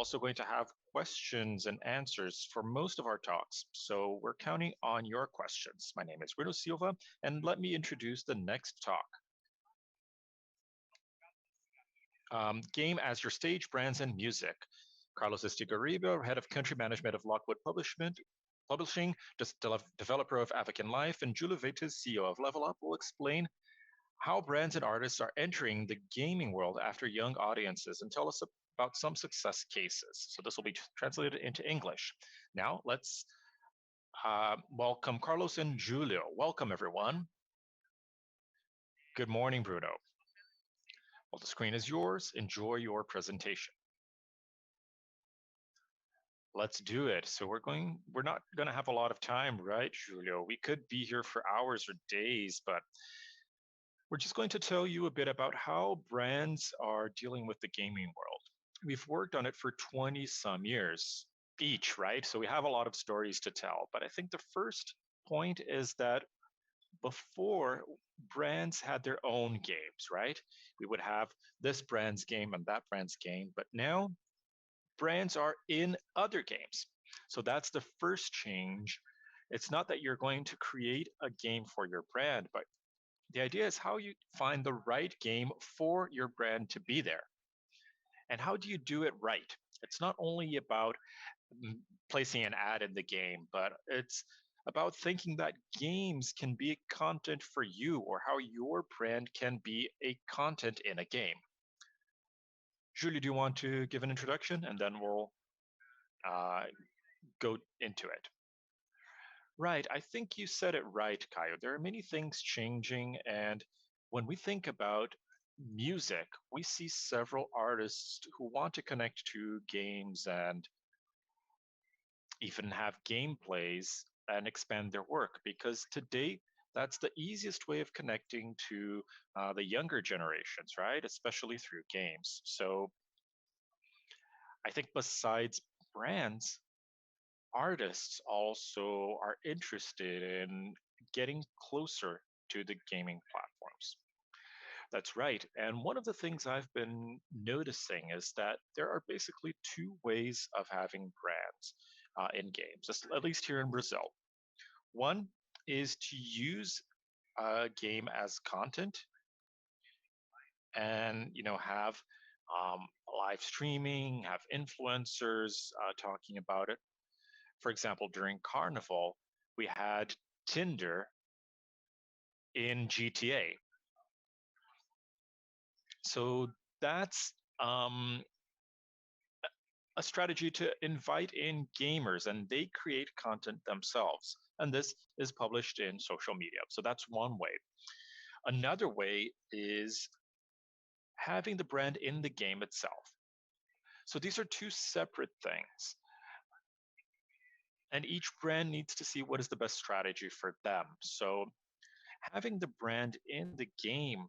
also going to have questions and answers for most of our talks, so we're counting on your questions. My name is Bruno Silva, and let me introduce the next talk. Game as your stage, brands, and music. Carlos Estigarribia, head of country management of Lockwood Publishing, developer of Avakin Life, and Julio Vieitez, CEO of Level Up, will explain how brands and artists are entering the gaming world after young audiences and tell us about some success cases. So this will be translated into English. Now let's welcome Carlos and Julio. Welcome, everyone. Good morning, Bruno. Well, the screen is yours. Enjoy your presentation. Let's do it. So we're not gonna have a lot of time, right, Julio? We could be here for hours or days, but we're just going to tell you a bit about how brands are dealing with the gaming world. We've worked on it for 20 some years each, right? So we have a lot of stories to tell. But I think the first point is that before, brands had their own games, right? We would have this brand's game and that brand's game, but now brands are in other games. So that's the first change. It's not that you're going to create a game for your brand, but the idea is how you find the right game for your brand to be there. And how do you do it right? It's not only about placing an ad in the game, but it's about thinking that games can be content for you, or how your brand can be a content in a game. Julie, do you want to give an introduction, and then we'll go into it? Right, I think you said it right, Kaio. There are many things changing, and when we think about music, we see several artists who want to connect to games and even have gameplays and expand their work, because today that's the easiest way of connecting to the younger generations, right? Especially through games. So I think besides brands, artists also are interested in getting closer to the gaming platforms. That's right. And one of the things I've been noticing is that there are basically two ways of having brands in games, at least here in Brazil. One is to use a game as content and have live streaming, have influencers talking about it. For example, during Carnival, we had Tinder in GTA. So that's a strategy to invite in gamers, and they create content themselves. And this is published in social media. So that's one way. Another way is having the brand in the game itself. So these are two separate things. And each brand needs to see what is the best strategy for them. So having the brand in the game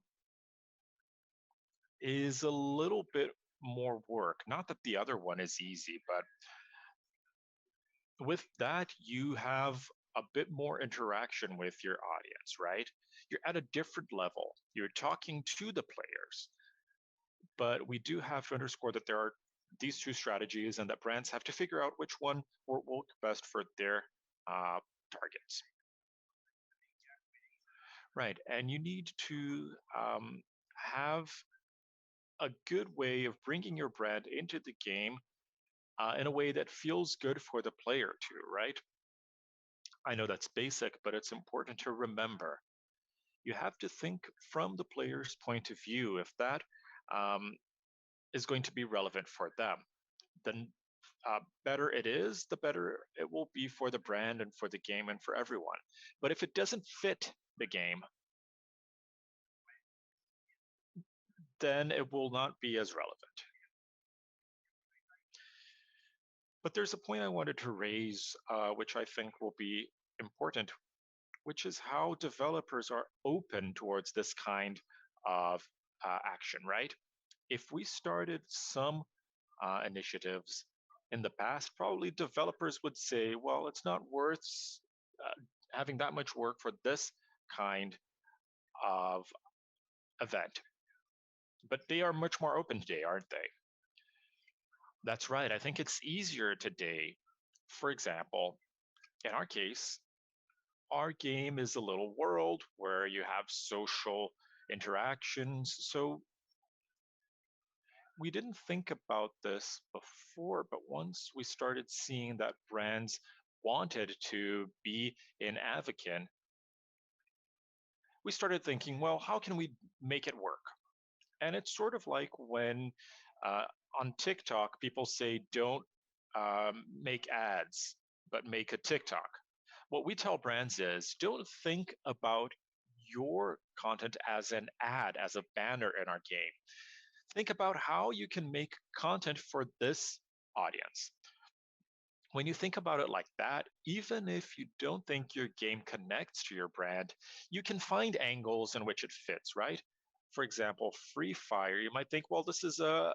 is a little bit more work. Not that the other one is easy, but with that, you have a bit more interaction with your audience, right? You're at a different level. You're talking to the players. But we do have to underscore that there are these two strategies, and that brands have to figure out which one will work best for their targets. Right, and you need to have a good way of bringing your brand into the game in a way that feels good for the player too, right? I know that's basic, but it's important to remember. You have to think from the player's point of view. If that is going to be relevant for them, then better it is, the better it will be for the brand and for the game and for everyone. But if it doesn't fit the game, then it will not be as relevant. But there's a point I wanted to raise, which I think will be important, which is how developers are open towards this kind of action, right? If we started some initiatives in the past, probably developers would say, well, it's not worth having that much work for this kind of event. But they are much more open today, aren't they? That's right. I think it's easier today. For example, in our case, our game is a little world where you have social interactions. So we didn't think about this before, but once we started seeing that brands wanted to be in Avakin, we started thinking, well, how can we make it work? And it's sort of like when uh, on TikTok, people say, don't make ads, but make a TikTok. What we tell brands is don't think about your content as an ad, as a banner in our game. Think about how you can make content for this audience. When you think about it like that, even if you don't think your game connects to your brand, you can find angles in which it fits, right? For example, Free Fire, you might think, well, this is a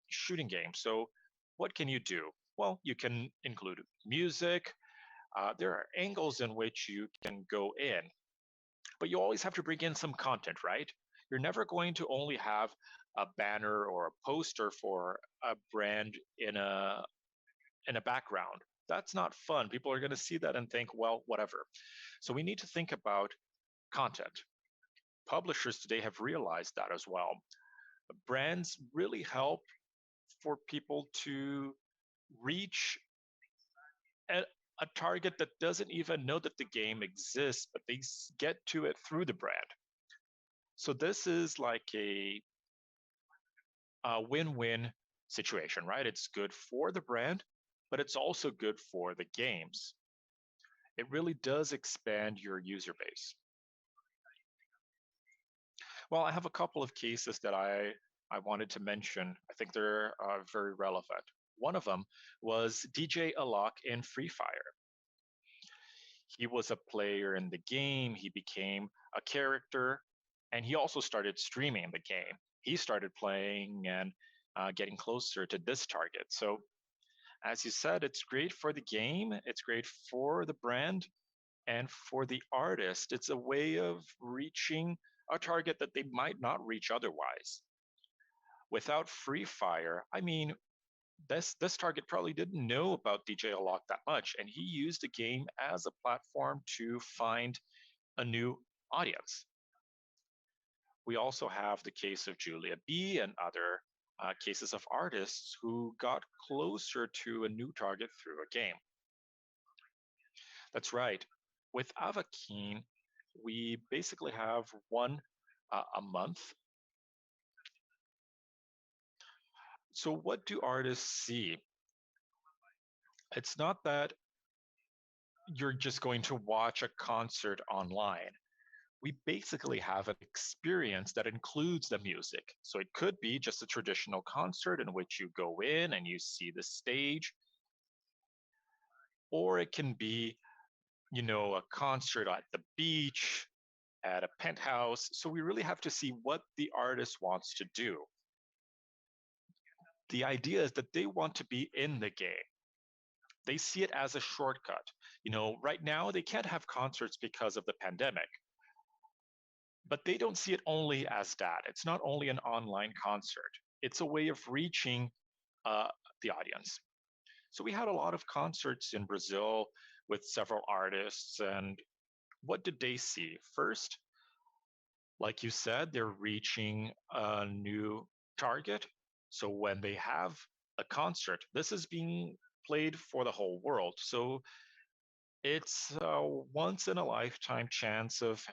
shooting game. So what can you do? Well, you can include music. There are angles in which you can go in, but you always have to bring in some content, right? You're never going to only have a banner or a poster for a brand in a background. That's not fun. People are going to see that and think, well, whatever. So we need to think about content. Publishers today have realized that as well. Brands really help for people to reach a, a target that doesn't even know that the game exists, but they get to it through the brand. So this is like a win-win situation, right? It's good for the brand, but it's also good for the games. It really does expand your user base. Well, I have a couple of cases that I wanted to mention. I think they're very relevant. One of them was DJ Alok in Free Fire. He was a player in the game, he became a character, and he also started streaming the game. He started playing and getting closer to this target. So, as you said, it's great for the game, it's great for the brand, and for the artist, it's a way of reaching a target that they might not reach otherwise. Without Free Fire, I mean, this target probably didn't know about DJ Alok that much, and he used the game as a platform to find a new audience. We also have the case of Julia B and other cases of artists who got closer to a new target through a game. That's right. With Avakin, we basically have one a month. So, what do artists see? It's not that you're just going to watch a concert online. We basically have an experience that includes the music. So, it could be just a traditional concert in which you go in and you see the stage, or it can be, a concert at the beach, at a penthouse. So, we really have to see what the artist wants to do. The idea is that they want to be in the game. They see it as a shortcut. Right now they can't have concerts because of the pandemic, but they don't see it only as that. It's not only an online concert, it's a way of reaching uh, the audience. So we had a lot of concerts in Brazil with several artists. And what did they see? First, like you said, they're reaching a new target. So when they have a concert, this is being played for the whole world. So it's a once in a lifetime chance of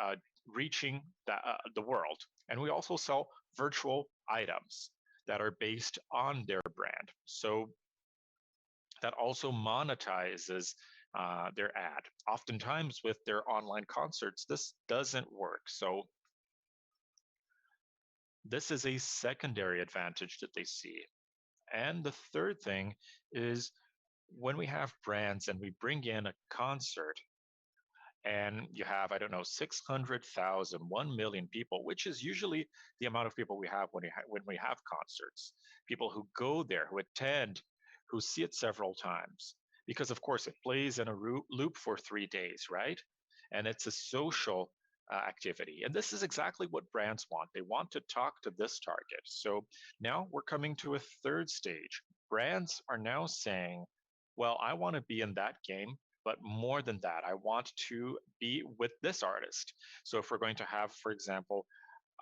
uh, reaching the world. And we also sell virtual items that are based on their brand. So that also monetizes their ad. Oftentimes, with their online concerts, this doesn't work. So this is a secondary advantage that they see. And the third thing is when we have brands and we bring in a concert and you have, I don't know, 600,000, 1 million people, which is usually the amount of people we have when we have concerts, people who go there, who attend, who see it several times. Because, of course, it plays in a loop for 3 days, right? And it's a social activity. And this is exactly what brands want. They want to talk to this target. So now we're coming to a third stage. Brands are now saying, well, I want to be in that game, but more than that, I want to be with this artist. So if we're going to have, for example,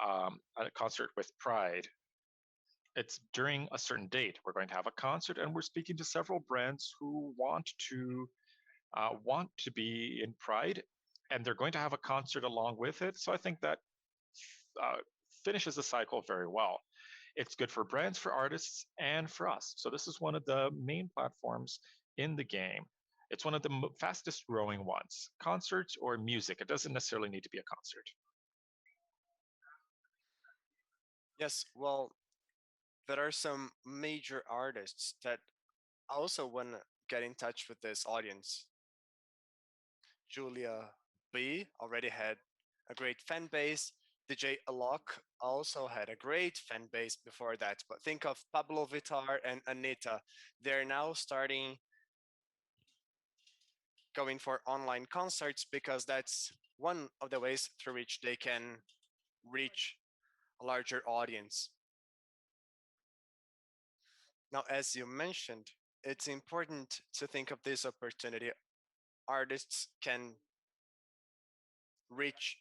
a concert with Pride, it's during a certain date. We're going to have a concert, and we're speaking to several brands who want to be in Pride, and they're going to have a concert along with it. So I think that uh, finishes the cycle very well. It's good for brands, for artists, and for us. So this is one of the main platforms in the game. It's one of the fastest growing ones. Concerts or music. It doesn't necessarily need to be a concert. Yes, well, there are some major artists that also want to get in touch with this audience. Julia B already had a great fan base. DJ Alok also had a great fan base before that. But think of Pablo Vittar and Anita. They're now starting going for online concerts because that's one of the ways through which they can reach a larger audience. Now, as you mentioned, it's important to think of this opportunity. Artists can reach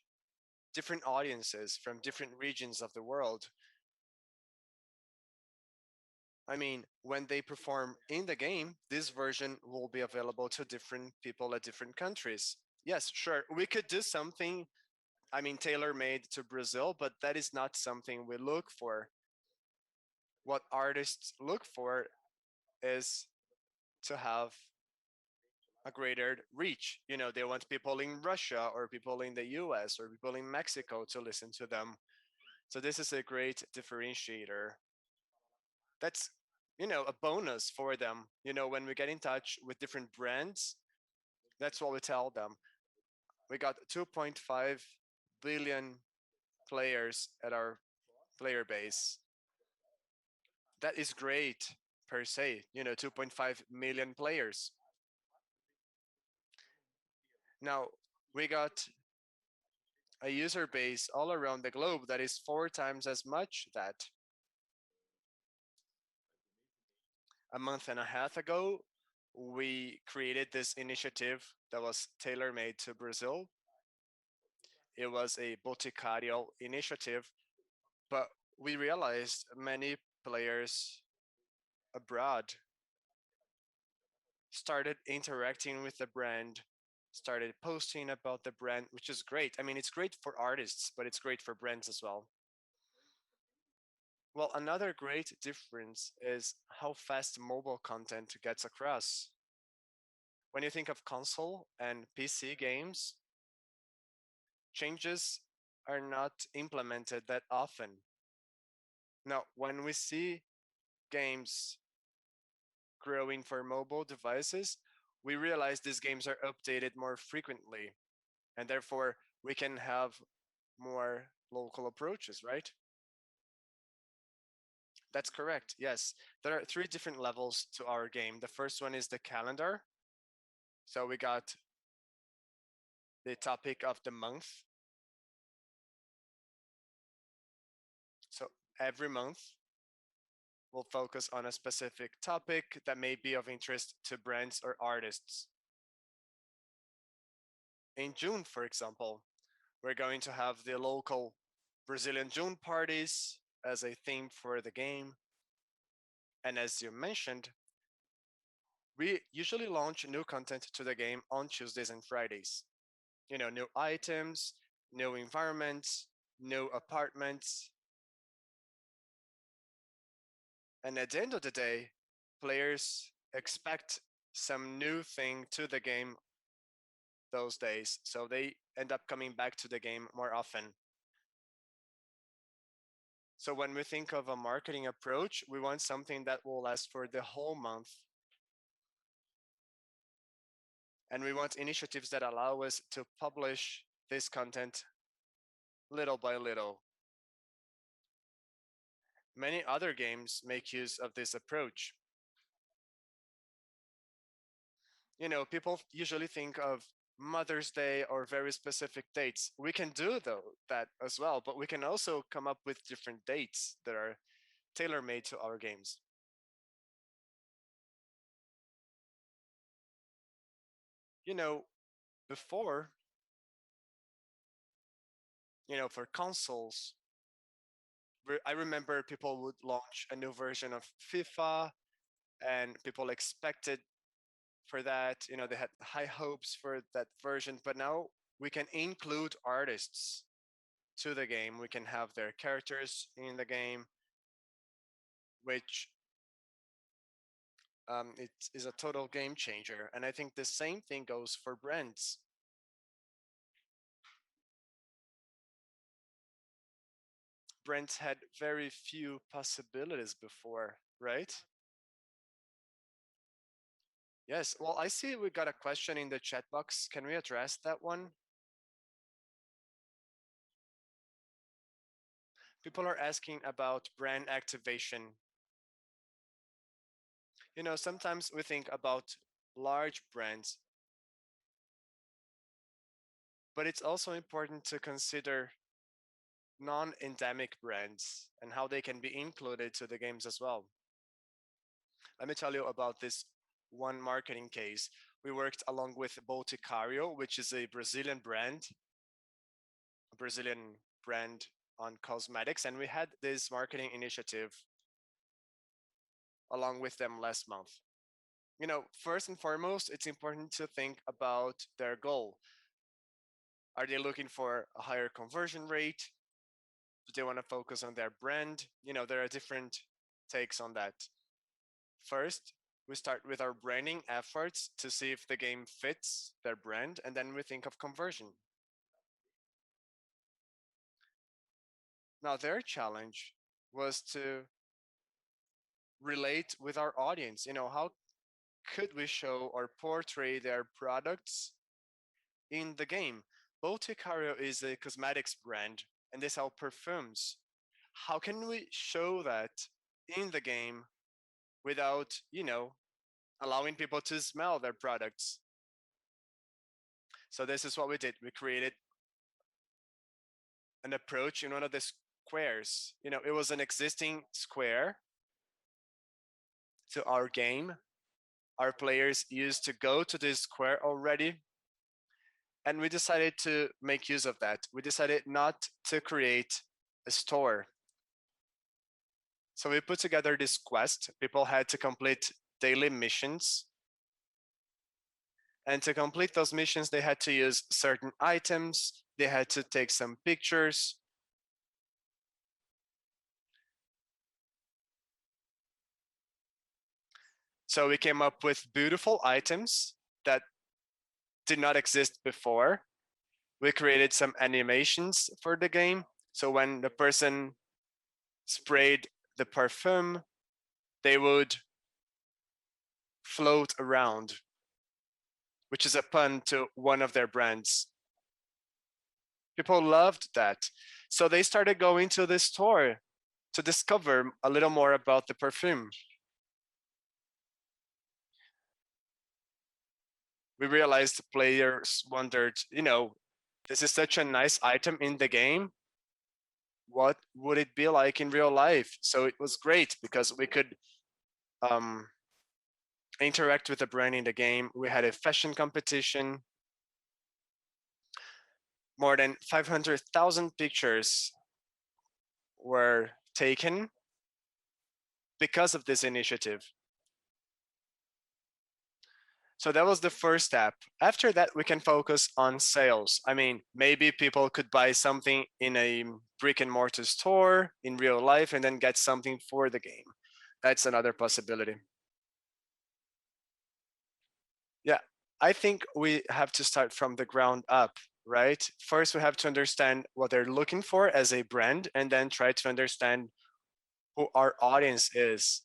different audiences from different regions of the world. I mean, when they perform in the game, this version will be available to different people at different countries. Yes, sure, we could do something, I mean, tailor made to Brazil, but that is not something we look for. What artists look for is to have a greater reach. You know, they want people in Russia or people in the US or people in Mexico to listen to them. So this is a great differentiator. That's, a bonus for them. When we get in touch with different brands, that's what we tell them. We got 2.5 billion players at our player base. That is great per se, 2.5 million players. Now, we got a user base all around the globe that is 4 times as much that a month and a half ago, we created this initiative that was tailor made to Brazil. It was a Boticario initiative, but we realized many players abroad started interacting with the brand, started posting about the brand, which is great. I mean, it's great for artists, but it's great for brands as well. Well, another great difference is how fast mobile content gets across. When you think of console and PC games, changes are not implemented that often. Now, when we see games growing for mobile devices, we realize these games are updated more frequently, and therefore we can have more local approaches, right? That's correct. Yes. There are three different levels to our game. The first one is the calendar. So we got the topic of the month. So every month we'll focus on a specific topic that may be of interest to brands or artists. In June, for example, we're going to have the local Brazilian June parties as a theme for the game. And as you mentioned, we usually launch new content to the game on Tuesdays and Fridays. New items, new environments, new apartments. And at the end of the day, players expect some new thing to the game those days. So they end up coming back to the game more often. So when we think of a marketing approach, we want something that will last for the whole month. And we want initiatives that allow us to publish this content little by little. Many other games make use of this approach. People usually think of Mother's Day or very specific dates. We can do that as well, but we can also come up with different dates that are tailor made to our games. You know, before, for consoles, I remember people would launch a new version of FIFA and people expected for that. They had high hopes for that version, but now we can include artists to the game. We can have their characters in the game, which it is a total game changer. And I think the same thing goes for brands. Brands had very few possibilities before, right? Yes. Well, I see we got a question in the chat box. Can we address that one? People are asking about brand activation. Sometimes we think about large brands, but it's also important to consider non-endemic brands and how they can be included to the games as well. Let me tell you about this one marketing case. We worked along with Boticario, which is a Brazilian brand on cosmetics, and we had this marketing initiative along with them last month. First and foremost, it's important to think about their goal. Are they looking for a higher conversion rate? Do they want to focus on their brand? There are different takes on that. First, we start with our branding efforts to see if the game fits their brand, and then we think of conversion. Now, their challenge was to relate with our audience. How could we show or portray their products in the game? Boticario is a cosmetics brand and they sell perfumes. How can we show that in the game without, allowing people to smell their products? So this is what we did. We created an approach in one of the squares. It was an existing square to our game. Our players used to go to this square already. And we decided to make use of that. We decided not to create a store. So we put together this quest. People had to complete daily missions. And to complete those missions, they had to use certain items. They had to take some pictures. So we came up with beautiful items that did not exist before. We created some animations for the game. So when the person sprayed the perfume, they would float around, which is a pun to one of their brands. People loved that. So they started going to the store to discover a little more about the perfume. We realized the players wondered, this is such a nice item in the game. What would it be like in real life? So it was great because we could interact with the brand in the game. We had a fashion competition. More than 500,000 pictures were taken because of this initiative. So that was the first step. After that, we can focus on sales. Maybe people could buy something in a brick and mortar store in real life and then get something for the game. That's another possibility. Yeah, I think we have to start from the ground up, right? First, we have to understand what they're looking for as a brand and then try to understand who our audience is.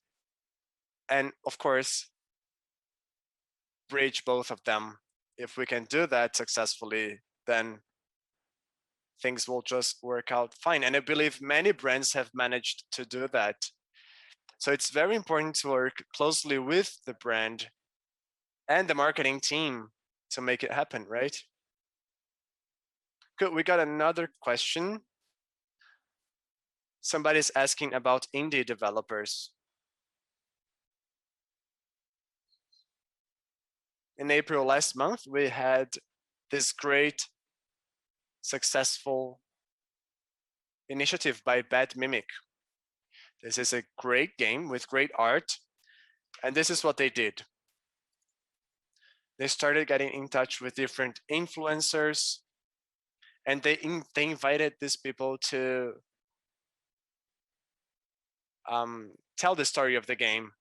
And of course, bridge both of them. If we can do that successfully, then things will just work out fine. And I believe many brands have managed to do that. So it's very important to work closely with the brand and the marketing team to make it happen, right? Good, we got another question. Somebody's asking about indie developers. In April last month, we had this great, successful initiative by Bad Mimic. This is a great game with great art, and this is what they did. They started getting in touch with different influencers, and they invited these people to tell the story of the game.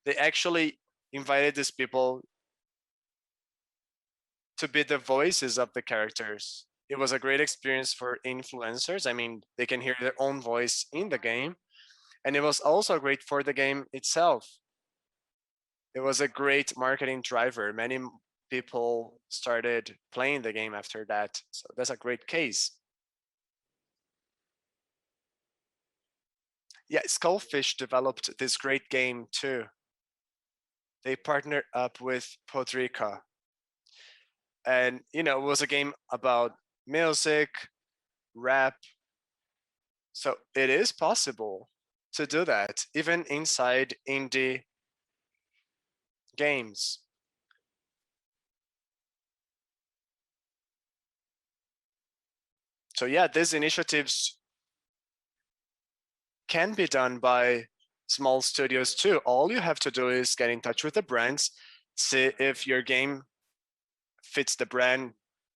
They actually invited these people to be the voices of the characters. It was a great experience for influencers. I mean, they can hear their own voice in the game. And it was also great for the game itself. It was a great marketing driver. Many people started playing the game after that. So that's a great case. Yeah, Skullfish developed this great game too. They partnered up with Podrica. And, you know, it was a game about music, rap. So it is possible to do that, even inside indie games. So yeah, these initiatives can be done by small studios too. All you have to do is get in touch with the brands, see if your game fits the brand,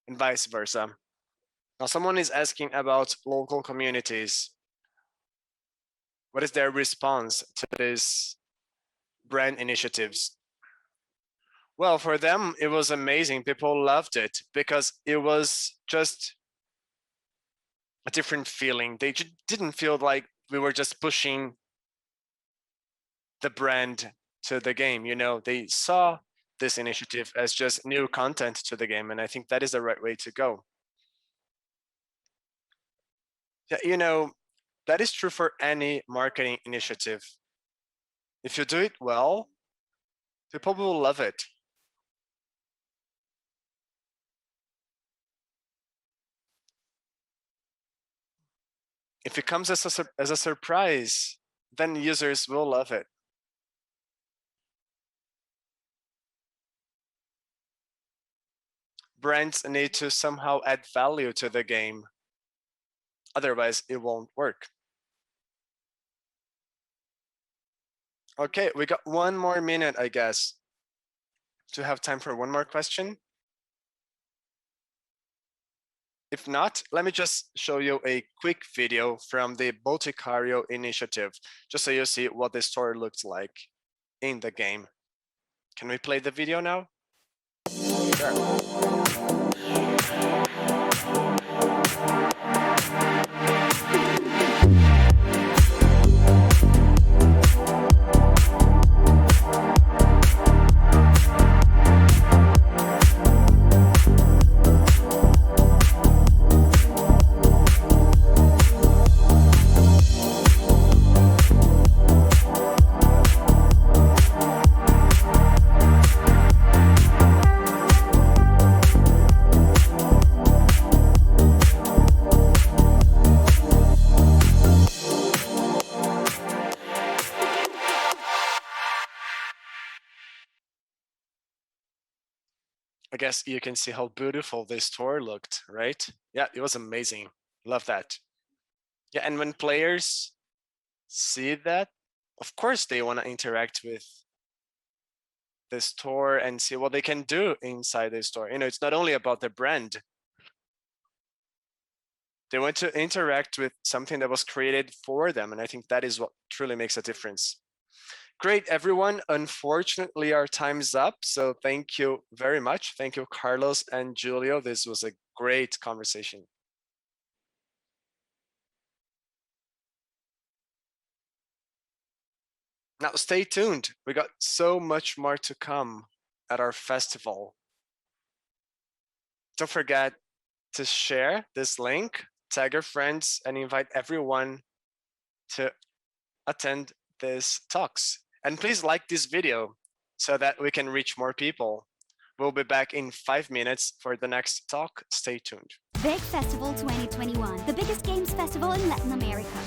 and vice versa. Now, someone is asking about local communities. What is their response to these brand initiatives? Well, for them, it was amazing. People loved it because it was just a different feeling. They didn't feel like we were just pushing the brand to the game. You know, they saw this initiative as just new content to the game, and I think that is the right way to go. Yeah, you know, that is true for any marketing initiative. If you do it well, people will love it. If it comes as a surprise, then users will love it. Brands need to somehow add value to the game. Otherwise, it won't work. Okay, we got one more minute, I guess. Do you have time for one more question? If not, let me just show you a quick video from the Boticario initiative, just so you see what the story looks like in the game. Can we play the video now? Sure. I guess you can see how beautiful this tour looked, right? Yeah, it was amazing. Love that. Yeah, and when players see that, of course they want to interact with the store and see what they can do inside the store. You know, it's not only about the brand. They want to interact with something that was created for them, and I think that is what truly makes a difference. Great, everyone. Unfortunately, our time's up. So thank you very much. Thank you, Carlos and Julio. This was a great conversation. Now, stay tuned. We got so much more to come at our festival. Don't forget to share this link, tag your friends, and invite everyone to attend these talks. And please like this video so that we can reach more people. We'll be back in 5 minutes for the next talk. Stay tuned. Big Festival 2021, the biggest games festival in Latin America.